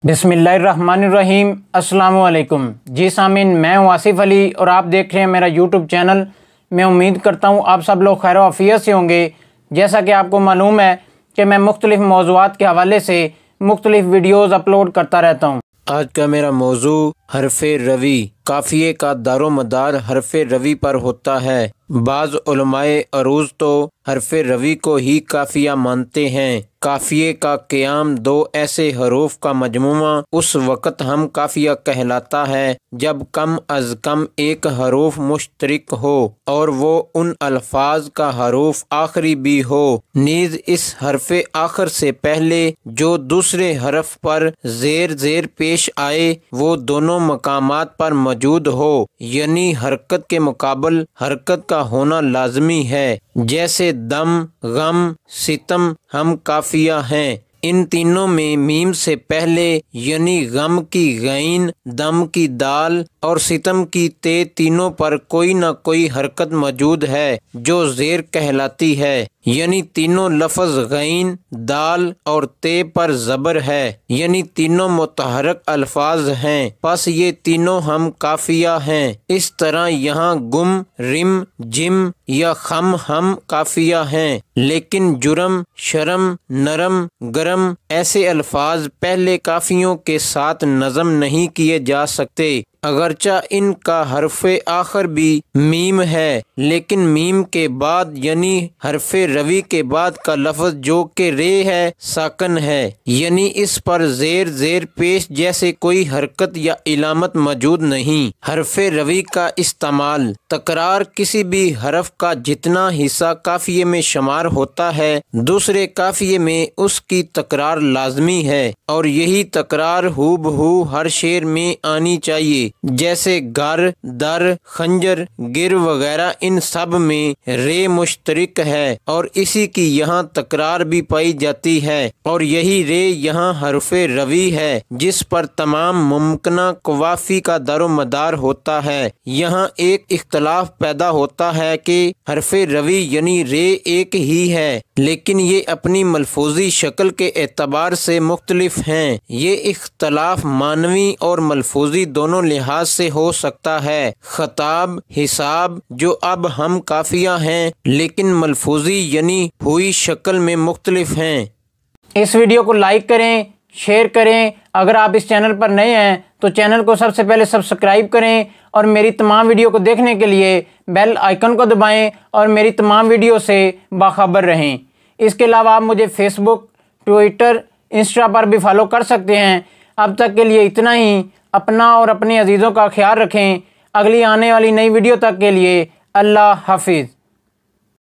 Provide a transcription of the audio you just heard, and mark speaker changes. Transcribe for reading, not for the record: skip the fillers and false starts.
Speaker 1: बिस्मिल्लाहिर्रहमानिर्रहीम। अस्सलामु अलैकुम। जी सामीन, मैं हूँ आसिफ अली और आप देख रहे हैं मेरा यूट्यूब चैनल। मैं उम्मीद करता हूँ आप सब लोग खैर आफियत से होंगे। जैसा कि आपको मालूम है कि मैं मुख्तलिफ़ मौज़ूआत के हवाले से मुख्तलिफ़ वीडियोज़ अपलोड करता रहता हूँ।
Speaker 2: आज का मेरा मौजू हरफ़े रवी। काफ़िये का दारोमदार हरफ़े रवी पर होता है। बाज़ उलमाए अरूज़ तो हरफ़े रवी को ही काफ़िया मानते हैं। काफ़िये का क़याम दो ऐसे हरूफ का मजमूआ उस वक़्त हम काफ़िया कहलाता है जब कम अज़ कम एक हरूफ मुश्तरिक हो और वो उन अल्फाज का हरूफ आखिरी भी हो। नीज़ इस हरफ़े आखिर से पहले जो दूसरे हरफ पर ज़ेर ज़ेर पेश आए वो दोनों मकामात पर मौजूद हो, यानी हरकत के मुकाबल हरकत का होना लाजमी है। जैसे दम, गम, सितम हम काफिया हैं। इन तीनों में मीम से पहले यानी गम की गैन, दम की दाल और सितम की ते तीनों पर कोई न कोई हरकत मौजूद है जो ज़ेर कहलाती है, यानी तीनों लफ्ज़ गैन, दाल और ते पर ज़बर है, यानी तीनों मुतहरक अल्फाज हैं। बस ये तीनों हम काफिया हैं। इस तरह यहाँ गुम, रिम, जिम या खम हम काफिया हैं, लेकिन जुरम, शरम, नरम, गरम ऐसे अल्फाज पहले काफियों के साथ नज़म नहीं किए जा सकते। अगरचा इनका हरफ़े आखिर भी मीम है, लेकिन मीम के बाद यानी हरफ़े रवी के बाद का लफ्ज़ जो कि रे है साकन है, यानी इस पर ज़ेर ज़ेर पेश जैसे कोई हरकत या इलामत मौजूद नहीं। हरफ़े रवी का इस्तेमाल तकरार किसी भी हरफ का जितना हिस्सा काफिये में शुमार होता है दूसरे काफिये में उसकी तकरार लाजमी है और यही तकरार हूबहू हर शेर में आनी चाहिए। जैसे घर, दर, खंजर, गिर वगैरह इन सब में रे मुश्तरिक है और इसी की यहाँ तकरार भी पाई जाती है और यही रे यहाँ हरफ़े रवी है जिस पर तमाम मुमकिना कवाफी का दारोमदार होता है। यहाँ एक इख्तलाफ पैदा होता है कि हरफ़े रवी यानी रे एक ही है, लेकिन ये अपनी मलफूजी शक्ल के एतबार से मुख्तलिफ हैं। ये इख्तलाफ मानवी और मलफूजी दोनों लिहाज से हो सकता है। खताब, हिसाब जो अब हम काफिया हैं लेकिन मलफूजी यानी हुई शक्ल में मुख्तलिफ हैं।
Speaker 1: इस वीडियो को लाइक करें, शेयर करें। अगर आप इस चैनल पर नए हैं तो चैनल को सबसे पहले सब्सक्राइब करें और मेरी तमाम वीडियो को देखने के लिए बेल आइकन को दबाएं और मेरी तमाम वीडियो से बाखबर रहें। इसके अलावा आप मुझे फेसबुक, ट्विटर, इंस्टा पर भी फॉलो कर सकते हैं। अब तक के लिए इतना ही। अपना और अपने अजीज़ों का ख्याल रखें। अगली आने वाली नई वीडियो तक के लिए अल्लाह हाफिज़।